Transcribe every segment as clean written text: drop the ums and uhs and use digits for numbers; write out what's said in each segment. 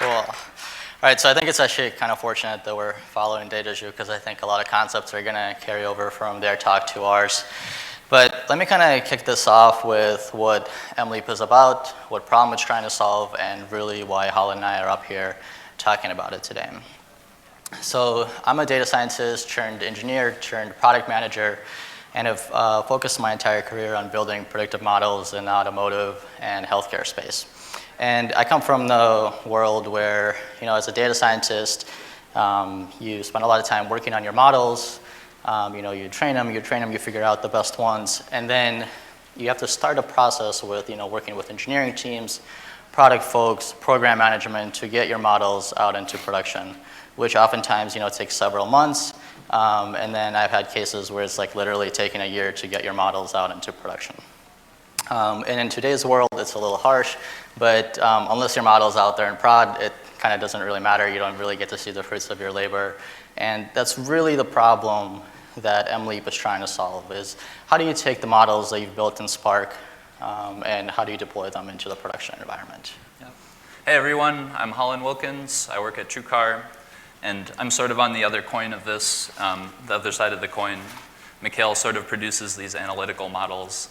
Cool. All right, so I think it's actually kind of fortunate that we're following DataJu because I think a lot of concepts are going to carry over from their talk to ours. But let me kind of kick this off with what MLeap is about, what problem it's trying to solve, and really why Holland and I are up here talking about it today. So I'm a data scientist turned engineer turned product manager, and have focused my entire career on building predictive models in the automotive and healthcare space. And I come from the world where, as a data scientist, you spend a lot of time working on your models. You train them, you figure out the best ones, and then you have to start a process with, working with engineering teams, product folks, program management to get your models out into production, which oftentimes, takes several months. And then I've had cases where it's like literally taking a year to get your models out into production. And in today's world, it's a little harsh, but unless your model's out there in prod, it kind of doesn't really matter. You don't really get to see the fruits of your labor. And that's really the problem that MLeap is trying to solve is how do you take the models that you've built in Spark and how do you deploy them into the production environment? Yeah. Hey everyone, I'm Holland Wilkins. I work at TrueCar. And I'm sort of on the other coin of this, the other side of the coin. Mikhail sort of produces these analytical models,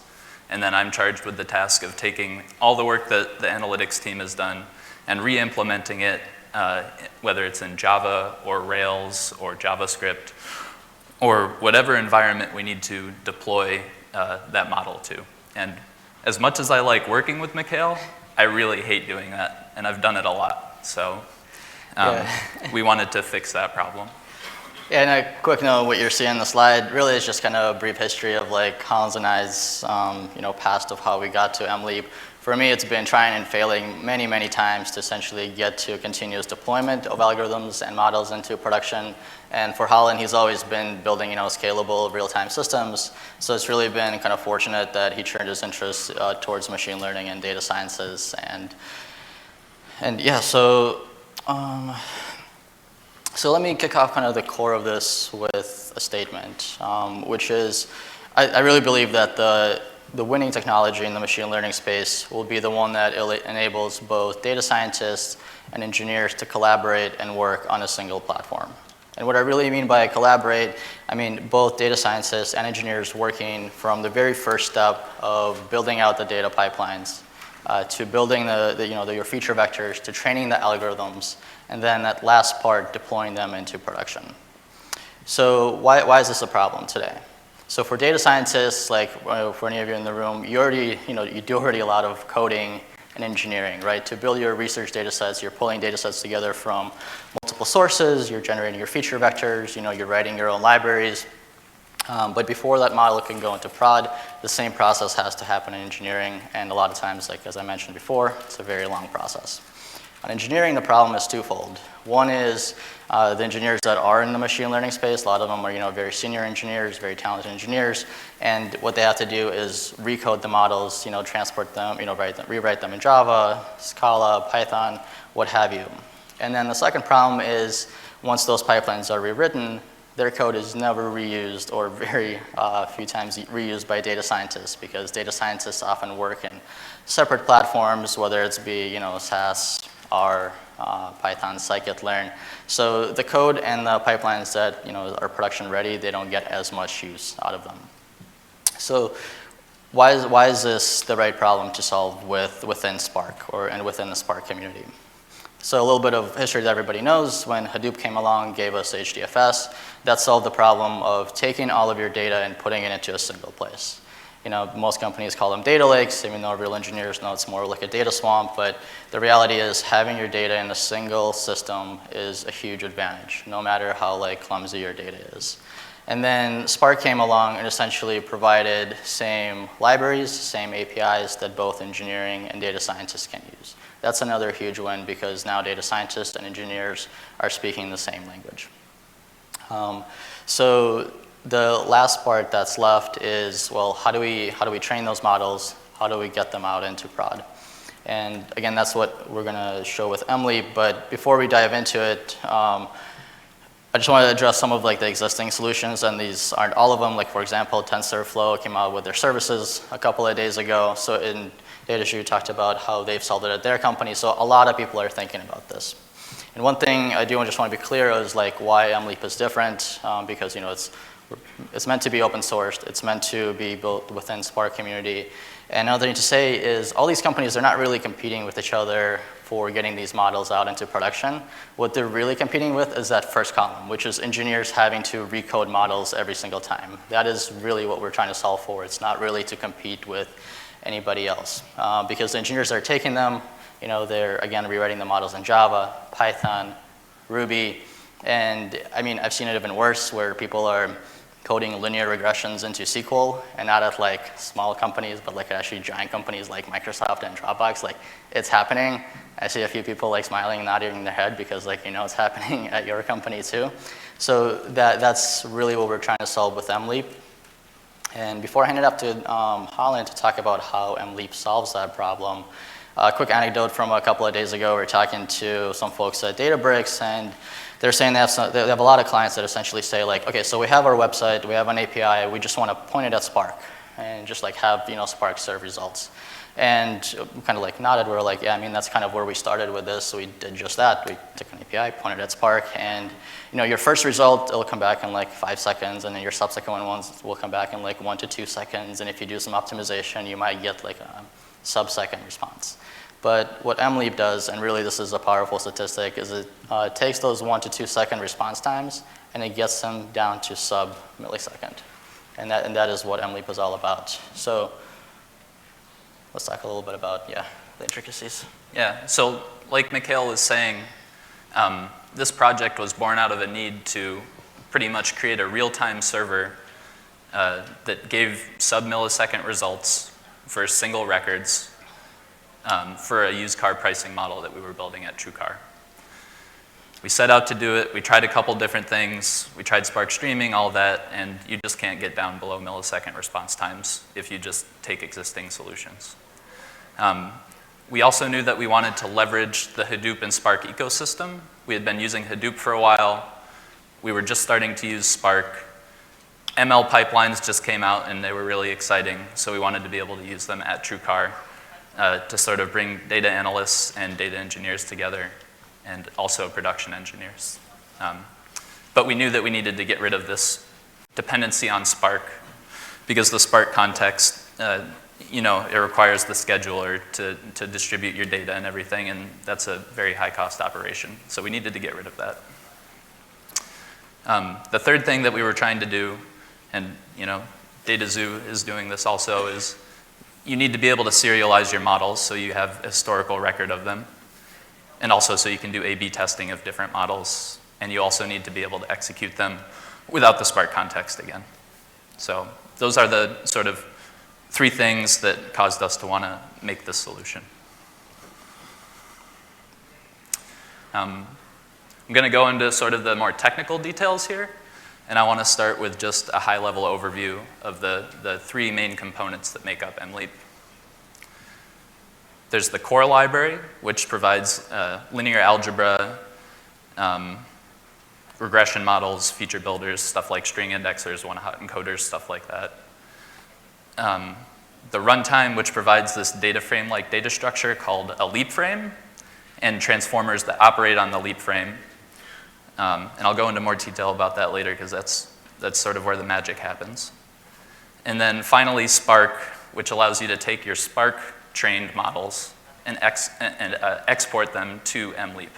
and then I'm charged with the task of taking all the work that the analytics team has done and re-implementing it, whether it's in Java or Rails or JavaScript or whatever environment we need to deploy that model to. And as much as I like working with Mikhail, I really hate doing that, and I've done it a lot. So. We wanted to fix that problem. Yeah, and a quick note, what you're seeing on the slide really is just kind of a brief history of like Holland's and I's, past of how we got to MLeap. For me, it's been trying and failing many, many times to essentially get to continuous deployment of algorithms and models into production. And for Holland, he's always been building, scalable real-time systems. So it's really been kind of fortunate that he turned his interest towards machine learning and data sciences. And yeah, so let me kick off kind of the core of this with a statement, which is I really believe that the winning technology in the machine learning space will be the one that enables both data scientists and engineers to collaborate and work on a single platform. And what I really mean by collaborate, I mean both data scientists and engineers working from the very first step of building out the data pipelines to building your feature vectors, to training the algorithms, and then that last part, deploying them into production. So why is this a problem today? So for data scientists, like for any of you in the room, you do already a lot of coding and engineering, right? To build your research data sets, you're pulling data sets together from multiple sources, you're generating your feature vectors, you're writing your own libraries. But before that model can go into prod, the same process has to happen in engineering, and a lot of times, like as I mentioned before, it's a very long process. On engineering, the problem is twofold. One is the engineers that are in the machine learning space, a lot of them are very senior engineers, very talented engineers, and what they have to do is recode the models, transport them, rewrite them in Java, Scala, Python, what have you. And then the second problem is once those pipelines are rewritten, their code is never reused or very few times reused by data scientists because data scientists often work in separate platforms, whether it's be SAS, R, Python, scikit-learn. So the code and the pipelines that are production ready, they don't get as much use out of them. So why is this the right problem to solve within Spark and within the Spark community? So a little bit of history that everybody knows, when Hadoop came along, gave us HDFS, that solved the problem of taking all of your data and putting it into a single place. Most companies call them data lakes, even though real engineers know it's more like a data swamp, but the reality is having your data in a single system is a huge advantage, no matter how clumsy your data is. And then Spark came along and essentially provided same libraries, same APIs that both engineering and data scientists can use. That's another huge win because now data scientists and engineers are speaking the same language. So the last part that's left is, well, how do we train those models? How do we get them out into prod? And again, that's what we're going to show with MLeap. But before we dive into it, I just want to address some of the existing solutions, and these aren't all of them. Like for example, TensorFlow came out with their services a couple of days ago. So in DataJu talked about how they've solved it at their company. So a lot of people are thinking about this. And one thing I do just want to be clear is like why MLeap is different, because it's meant to be open sourced. It's meant to be built within Spark community. And another thing to say is all these companies are not really competing with each other for getting these models out into production. What they're really competing with is that first column, which is engineers having to recode models every single time. That is really what we're trying to solve for. It's not really to compete with anybody else. Because the engineers that are taking them, they're, again, rewriting the models in Java, Python, Ruby. And I mean, I've seen it even worse where people are coding linear regressions into SQL, and not at like small companies, but like actually giant companies like Microsoft and Dropbox. Like, it's happening. I see a few people like smiling, nodding their head because like, it's happening at your company too. So that's really what we're trying to solve with MLeap. And before I hand it up to Holland to talk about how MLeap solves that problem, a quick anecdote from a couple of days ago. We were talking to some folks at Databricks, and they're saying they have a lot of clients that essentially say like, okay, so we have our website, we have an API, we just want to point it at Spark and just like have Spark serve results. And kind of like nodded. We were like, yeah, I mean that's kind of where we started with this. So we did just that. We took an API, pointed at Spark, and your first result it'll come back in like 5 seconds, and then your subsequent ones will come back in like 1 to 2 seconds. And if you do some optimization, you might get like a sub-second response. But what MLeap does, and really this is a powerful statistic, is it takes those 1 to 2 second response times and it gets them down to sub-millisecond. And that is what MLeap is all about. So let's talk a little bit about, the intricacies. Yeah, so like Mikhail was saying, this project was born out of a need to pretty much create a real-time server that gave sub-millisecond results for single records for a used car pricing model that we were building at TrueCar. We set out to do it. We tried a couple different things. We tried Spark streaming, all that, and you just can't get down below millisecond response times if you just take existing solutions. We also knew that we wanted to leverage the Hadoop and Spark ecosystem. We had been using Hadoop for a while. We were just starting to use Spark. ML pipelines just came out, and they were really exciting, so we wanted to be able to use them at TrueCar to sort of bring data analysts and data engineers together, and also production engineers. But we knew that we needed to get rid of this dependency on Spark because the Spark context, it requires the scheduler to distribute your data and everything, and that's a very high cost operation. So we needed to get rid of that. The third thing that we were trying to do, and DataZoo is doing this also, is you need to be able to serialize your models so you have a historical record of them. And also so you can do A/B testing of different models. And you also need to be able to execute them without the Spark context again. So those are the sort of 3 things that caused us to want to make this solution. I'm going to go into sort of the more technical details here. And I want to start with just a high-level overview of the 3 main components that make up MLeap. There's the core library, which provides linear algebra, regression models, feature builders, stuff like string indexers, one-hot encoders, stuff like that. The runtime, which provides this data frame-like data structure called a leap frame, and transformers that operate on the leap frame. And I'll go into more detail about that later because that's sort of where the magic happens. And then finally Spark, which allows you to take your Spark trained models and export them to MLeap.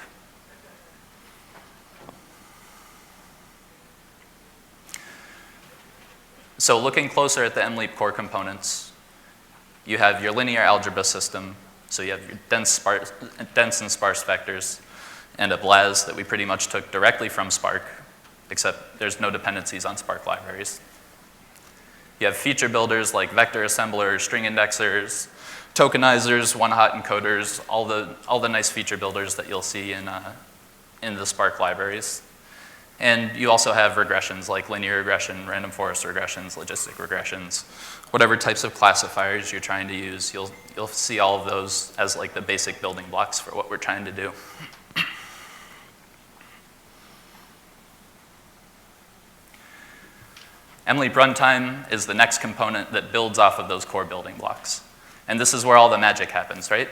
So looking closer at the MLeap core components, you have your linear algebra system. So you have your dense and sparse vectors, and a BLAS that we pretty much took directly from Spark, except there's no dependencies on Spark libraries. You have feature builders like vector assemblers, string indexers, tokenizers, one-hot encoders, all the nice feature builders that you'll see in the Spark libraries. And you also have regressions like linear regression, random forest regressions, logistic regressions, whatever types of classifiers you're trying to use, you'll see all of those as like the basic building blocks for what we're trying to do. MLeap Runtime is the next component that builds off of those core building blocks. And this is where all the magic happens, right?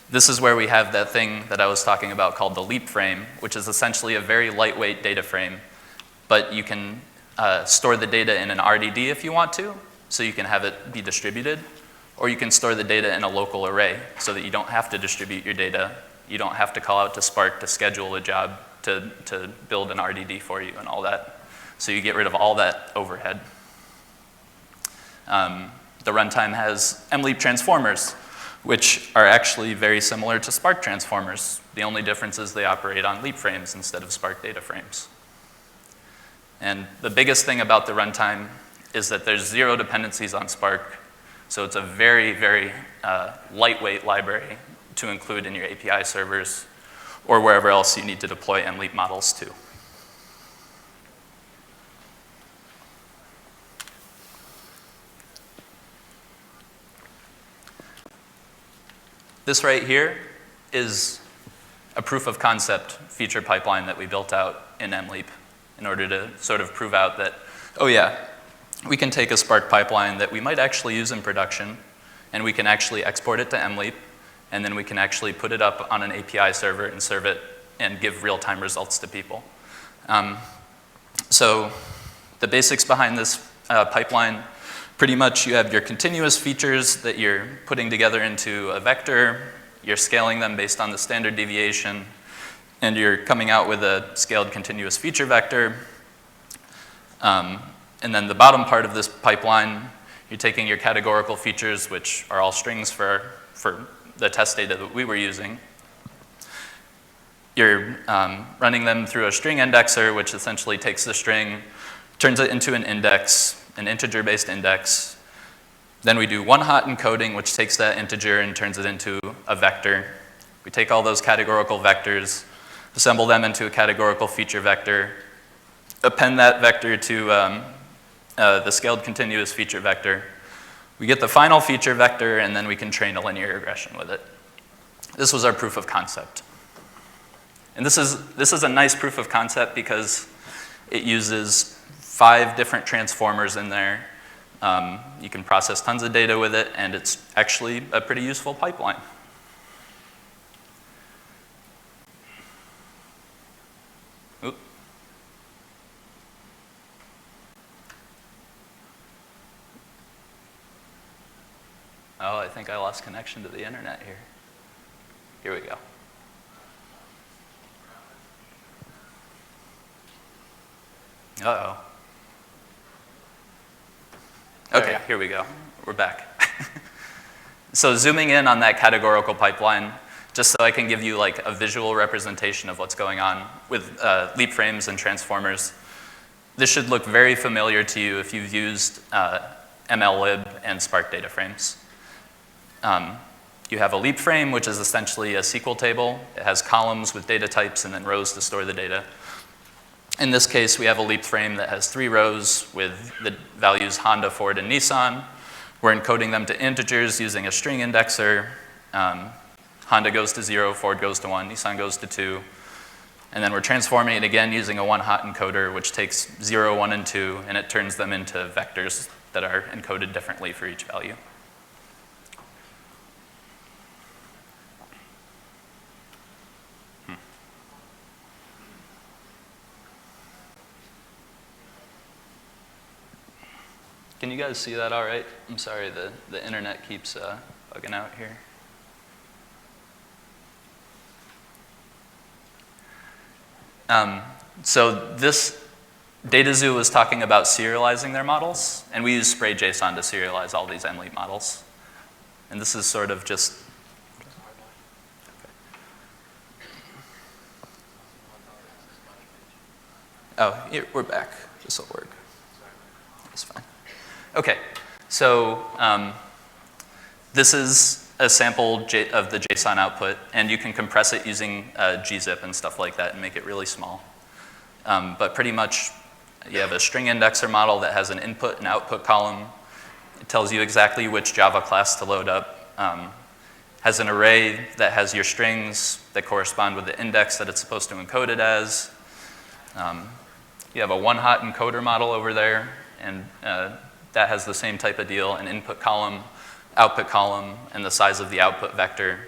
this is where we have that thing that I was talking about called the Leap frame, which is essentially a very lightweight data frame. But you can store the data in an RDD if you want to, so you can have it be distributed. Or you can store the data in a local array so that you don't have to distribute your data. You don't have to call out to Spark to schedule a job to build an RDD for you and all that. So you get rid of all that overhead. The runtime has MLeap transformers, which are actually very similar to Spark transformers. The only difference is they operate on Leap frames instead of Spark data frames. And the biggest thing about the runtime is that there's 0 dependencies on Spark. So it's a very, very lightweight library to include in your API servers or wherever else you need to deploy MLeap models to. This right here is a proof of concept feature pipeline that we built out in MLeap in order to sort of prove out that, oh yeah, we can take a Spark pipeline that we might actually use in production, and we can actually export it to MLeap, and then we can actually put it up on an API server and serve it and give real-time results to people. So the basics behind this pipeline, pretty much you have your continuous features that you're putting together into a vector, you're scaling them based on the standard deviation, and you're coming out with a scaled continuous feature vector. And then the bottom part of this pipeline, you're taking your categorical features, which are all strings for the test data that we were using. You're running them through a string indexer, which essentially takes the string, turns it into an index, an integer-based index. Then we do one-hot encoding, which takes that integer and turns it into a vector. We take all those categorical vectors, assemble them into a categorical feature vector, append that vector to the scaled continuous feature vector. We get the final feature vector, and then we can train a linear regression with it. This was our proof of concept. And this is a nice proof of concept because it uses 5 different transformers in there. You can process tons of data with it, and it's actually a pretty useful pipeline. Oop. Oh, I think I lost connection to the internet here. Here we go. Uh-oh. Okay, here we go. We're back. So zooming in on that categorical pipeline, just so I can give you like a visual representation of what's going on with leap frames and transformers. This should look very familiar to you if you've used MLlib and Spark data frames. You have a leap frame, which is essentially a SQL table. It has columns with data types and then rows to store the data. In this case, we have a leap frame that has 3 rows with the values Honda, Ford, and Nissan. We're encoding them to integers using a string indexer. Honda goes to 0, Ford goes to 1, Nissan goes to 2. And then we're transforming it again using a one-hot encoder, which takes 0, 1, and 2, and it turns them into vectors that are encoded differently for each value. Can you guys see that all right? I'm sorry, the internet keeps bugging out here. So this data zoo was talking about serializing their models, and we use spray.json to serialize all these MLeap models. And this is sort of just... Oh, here, we're back. This will work. That's fine. Okay, so this is a sample of the JSON output, and you can compress it using gzip and stuff like that and make it really small. But pretty much, you have a string indexer model that has an input and output column. It tells you exactly which Java class to load up. Has an array that has your strings that correspond with the index that it's supposed to encode it as. You have a one-hot encoder model over there, and that has the same type of deal, an input column, output column, and the size of the output vector.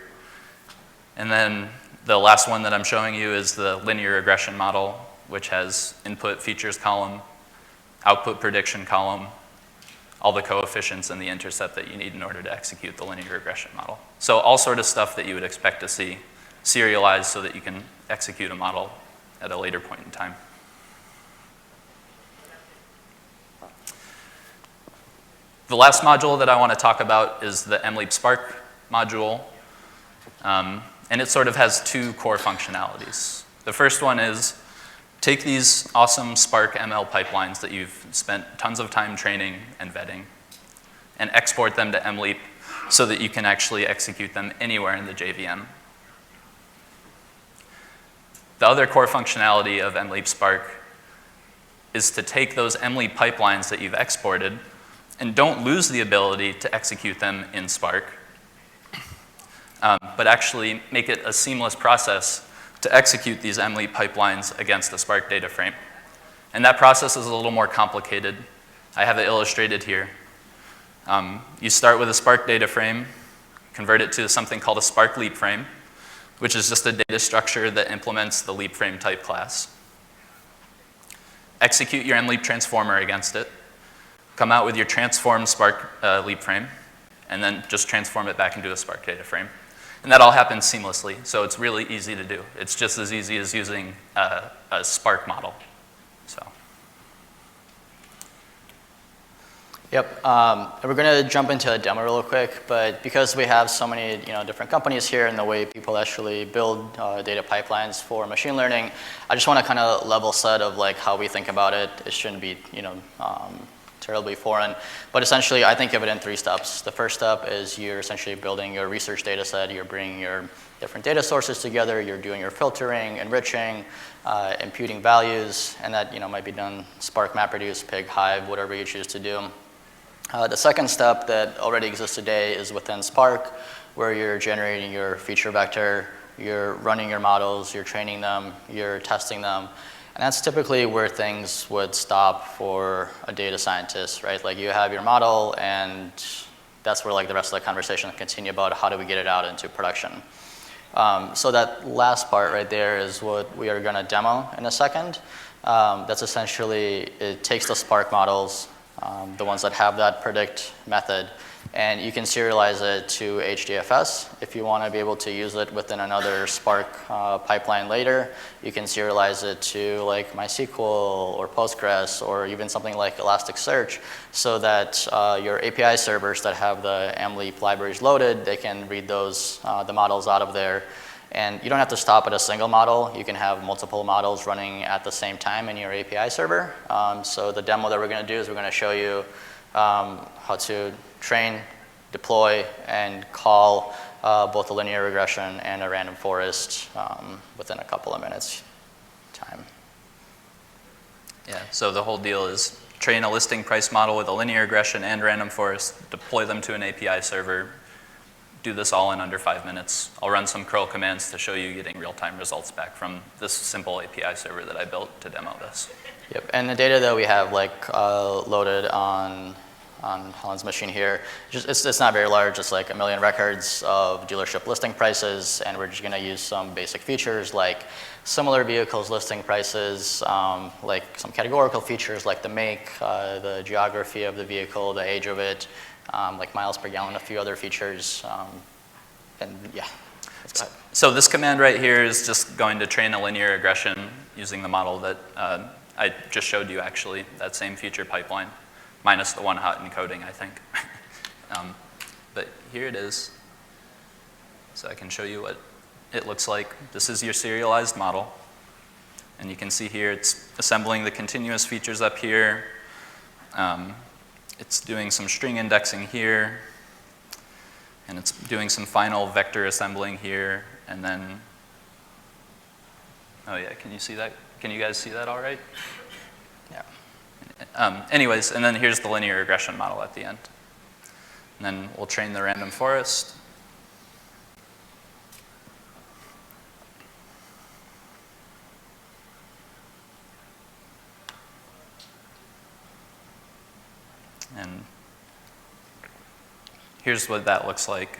And then the last one that I'm showing you is the linear regression model, which has input features column, output prediction column, all the coefficients and the intercept that you need in order to execute the linear regression model. So all sort of stuff that you would expect to see serialized so that you can execute a model at a later point in time. The last module that I want to talk about is the MLeap Spark module. And it sort of has two core functionalities. The first one is take these awesome Spark ML pipelines that you've spent tons of time training and vetting and export them to MLeap so that you can actually execute them anywhere in the JVM. The other core functionality of MLeap Spark is to take those MLeap pipelines that you've exported and don't lose the ability to execute them in Spark, but actually make it a seamless process to execute these MLeap pipelines against the Spark data frame. And that process is a little more complicated. I have it illustrated here. You start with a Spark data frame, convert it to something called a Spark Leap frame, which is just a data structure that implements the Leap frame type class. Execute your MLeap transformer against it, come out with your transformed Spark Leap frame, and then just transform it back into a Spark data frame. And that all happens seamlessly, so it's really easy to do. It's just as easy as using a Spark model. So. Yep, we're going to jump into a demo real quick, but because we have so many different companies here and the way people actually build data pipelines for machine learning, I just want to kind of level set of like how we think about it. It shouldn't be terribly foreign, but essentially I think of it in 3 steps. The first step is you're essentially building your research data set, you're bringing your different data sources together, you're doing your filtering, enriching, imputing values, and that might be done Spark, MapReduce, Pig, Hive, whatever you choose to do. The second step that already exists today is within Spark, where you're generating your feature vector, you're running your models, you're training them, you're testing them. And that's typically where things would stop for a data scientist, right? Like you have your model, and that's where like the rest of the conversation will continue about how do we get it out into production. So that last part right there is what we are going to demo in a second. That's essentially, it takes the Spark models, the ones that have that predict method, and you can serialize it to HDFS. If you want to be able to use it within another Spark pipeline later, you can serialize it to like MySQL or Postgres or even something like Elasticsearch, so that your API servers that have the MLeap libraries loaded, they can read those, the models out of there. And you don't have to stop at a single model. You can have multiple models running at the same time in your API server. So the demo that we're going to do is we're going to show you how to train, deploy, and call both a linear regression and a random forest within a couple of minutes time. Yeah, so the whole deal is train a listing price model with a linear regression and random forest, deploy them to an API server, do this all in under 5 minutes. I'll run some curl commands to show you getting real-time results back from this simple API server that I built to demo this. Yep, and the data that we have loaded on Helen's machine here, it's not very large. It's like 1 million records of dealership listing prices, and we're just going to use some basic features like similar vehicles listing prices, like some categorical features like the make, the geography of the vehicle, the age of it, like miles per gallon, a few other features, and yeah. So this command right here is just going to train a linear regression using the model that I just showed you actually, that same feature pipeline, minus the one hot encoding, I think. But here it is. So I can show you what it looks like. This is your serialized model. And you can see here it's assembling the continuous features up here. It's doing some string indexing here. And it's doing some final vector assembling here. And then, oh yeah, can you see that? Can you guys see that all right? Yeah. Anyways, and then here's the linear regression model at the end. And then we'll train the random forest. And here's what that looks like.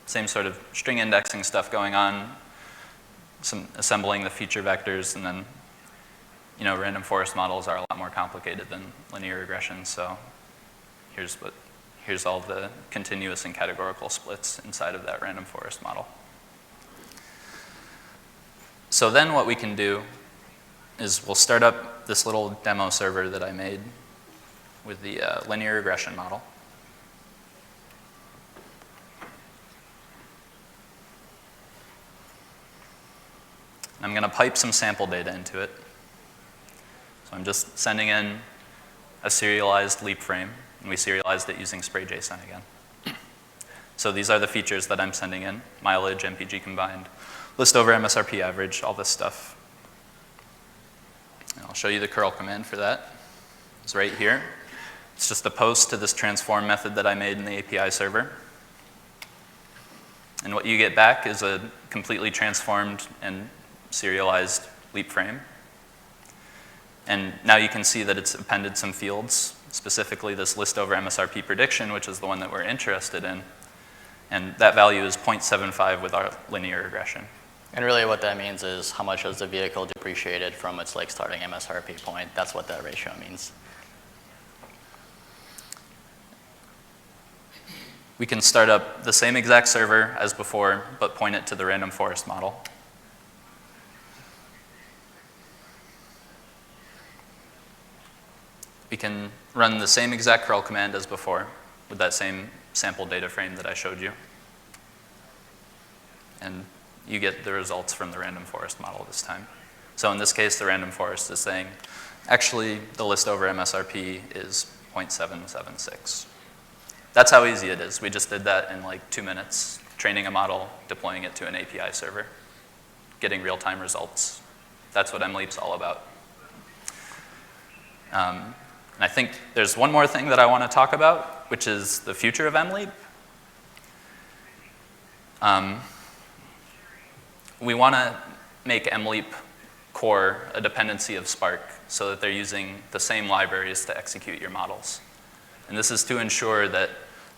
Same sort of string indexing stuff going on, some assembling the feature vectors, and then random forest models are a lot more complicated than linear regression, so here's all the continuous and categorical splits inside of that random forest model. So then what we can do is we'll start up this little demo server that I made with the linear regression model. I'm going to pipe some sample data into it. So I'm just sending in a serialized leap frame, and we serialized it using spray.json again. So these are the features that I'm sending in: mileage, MPG combined, list over MSRP average, all this stuff. And I'll show you the curl command for that. It's right here. It's just a post to this transform method that I made in the API server. And what you get back is a completely transformed and serialized leap frame. And now you can see that it's appended some fields, specifically this list over MSRP prediction, which is the one that we're interested in. And that value is 0.75 with our linear regression. And really what that means is how much has the vehicle depreciated from its starting MSRP point. That's what that ratio means. We can start up the same exact server as before, but point it to the random forest model. We can run the same exact curl command as before with that same sample data frame that I showed you. And you get the results from the random forest model this time. So in this case, the random forest is saying, actually, the list over MSRP is 0.776. That's how easy it is. We just did that in 2 minutes, training a model, deploying it to an API server, getting real-time results. That's what MLeap's all about. And I think there's one more thing that I want to talk about, which is the future of MLeap. We want to make MLeap core a dependency of Spark so that they're using the same libraries to execute your models. And this is to ensure that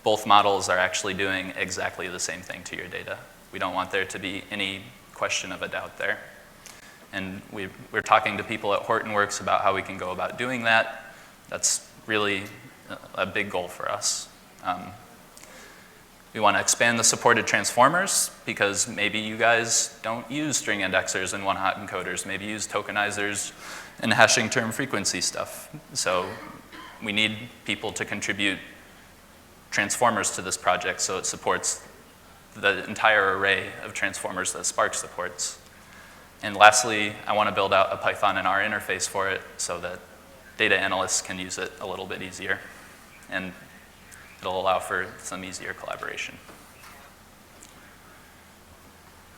both models are actually doing exactly the same thing to your data. We don't want there to be any question of a doubt there. And we're talking to people at Hortonworks about how we can go about doing that. That's really a big goal for us. We want to expand the supported transformers because maybe you guys don't use string indexers and one-hot encoders. Maybe you use tokenizers and hashing term frequency stuff. So we need people to contribute transformers to this project so it supports the entire array of transformers that Spark supports. And lastly, I want to build out a Python and R interface for it so that data analysts can use it a little bit easier. And it'll allow for some easier collaboration.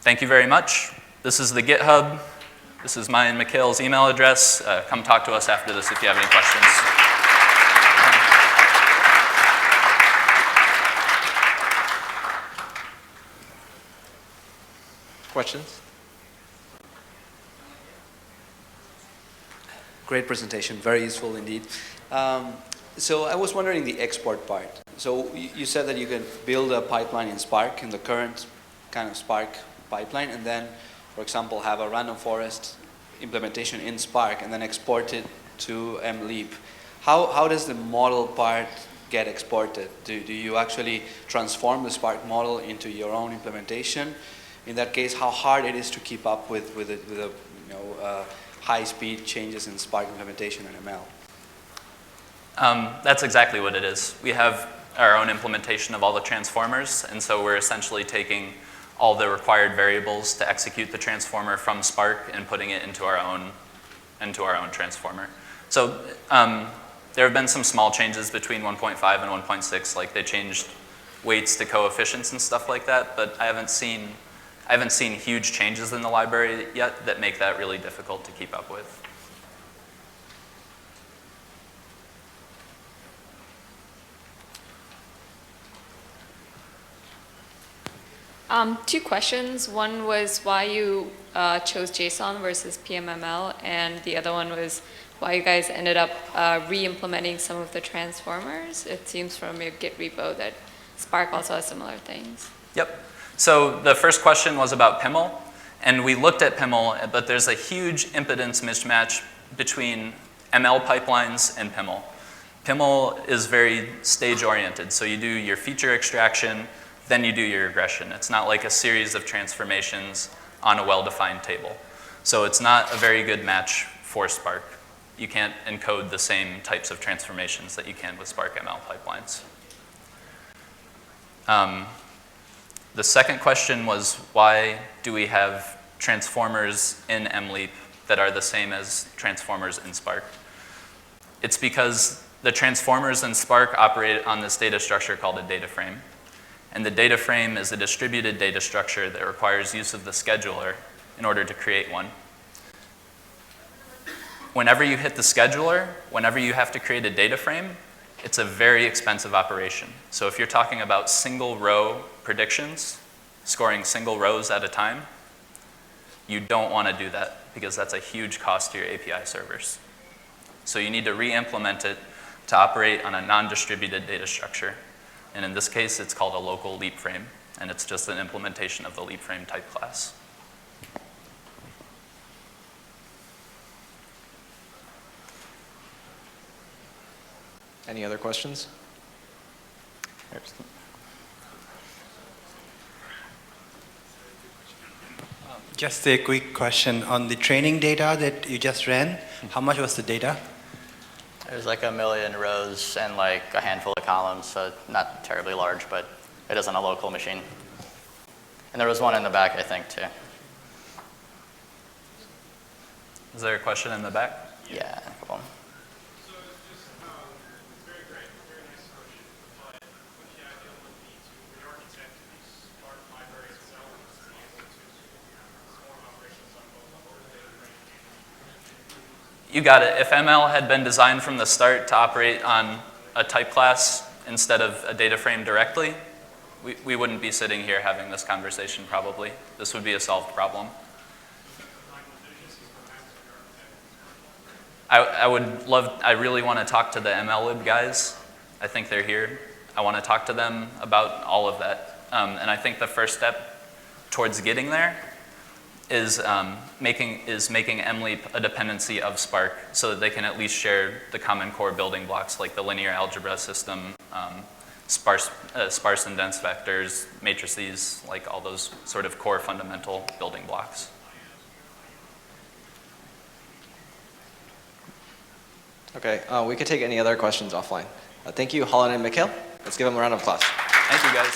Thank you very much. This is the GitHub. This is mine and Mikhail's email address. Come talk to us after this if you have any questions. Questions? Great presentation, very useful indeed. So I was wondering the export part. So you said that you can build a pipeline in Spark, in the current kind of Spark pipeline, and then, for example, have a random forest implementation in Spark and then export it to MLeap. How does the model part get exported? Do you actually transform the Spark model into your own implementation? In that case, how hard it is to keep up with high-speed changes in Spark implementation and ML? That's exactly what it is. We have our own implementation of all the transformers, and so we're essentially taking all the required variables to execute the transformer from Spark and putting it into our own transformer. So there have been some small changes between 1.5 and 1.6, like they changed weights to coefficients and stuff like that, but I haven't seen huge changes in the library yet that make that really difficult to keep up with. Two questions. One was why you chose JSON versus PMML, and the other one was why you guys ended up re-implementing some of the transformers. It seems from your Git repo that Spark also has similar things. Yep. So the first question was about PIML, and we looked at PIML, but there's a huge impedance mismatch between ML pipelines and PIML. PIML is very stage-oriented, so you do your feature extraction, then you do your regression. It's not like a series of transformations on a well-defined table. So it's not a very good match for Spark. You can't encode the same types of transformations that you can with Spark ML pipelines. The second question was, why do we have transformers in MLeap that are the same as transformers in Spark? It's because the transformers in Spark operate on this data structure called a data frame. And the data frame is a distributed data structure that requires use of the scheduler in order to create one. Whenever you hit the scheduler, whenever you have to create a data frame, it's a very expensive operation. So if you're talking about single row predictions, scoring single rows at a time, you don't want to do that because that's a huge cost to your API servers. So you need to re-implement it to operate on a non-distributed data structure. And in this case, it's called a local leap frame, and it's just an implementation of the leap frame type class. Any other questions? Just a quick question on the training data that you just ran. How much was the data? There's like 1 million rows and like a handful of columns, so not terribly large, but it is on a local machine. And there was one in the back, I think, too. Is there a question in the back? Yeah, cool. So it's just, it's very great, very nice solution, but what's the ideal would be to re-architect the Spark library itself to be able to perform operations on both the whole data frame and You got it. If ML had been designed from the start to operate on a type class instead of a data frame directly, we wouldn't be sitting here having this conversation probably. This would be a solved problem. I really want to talk to the MLlib guys. I think they're here. I want to talk to them about all of that. And I think the first step towards getting there is making MLeap a dependency of Spark so that they can at least share the common core building blocks like the linear algebra system, sparse and dense vectors, matrices, like all those sort of core fundamental building blocks. Okay, we could take any other questions offline. Thank you, Holland and Mikhail. Let's give them a round of applause. Thank you, guys.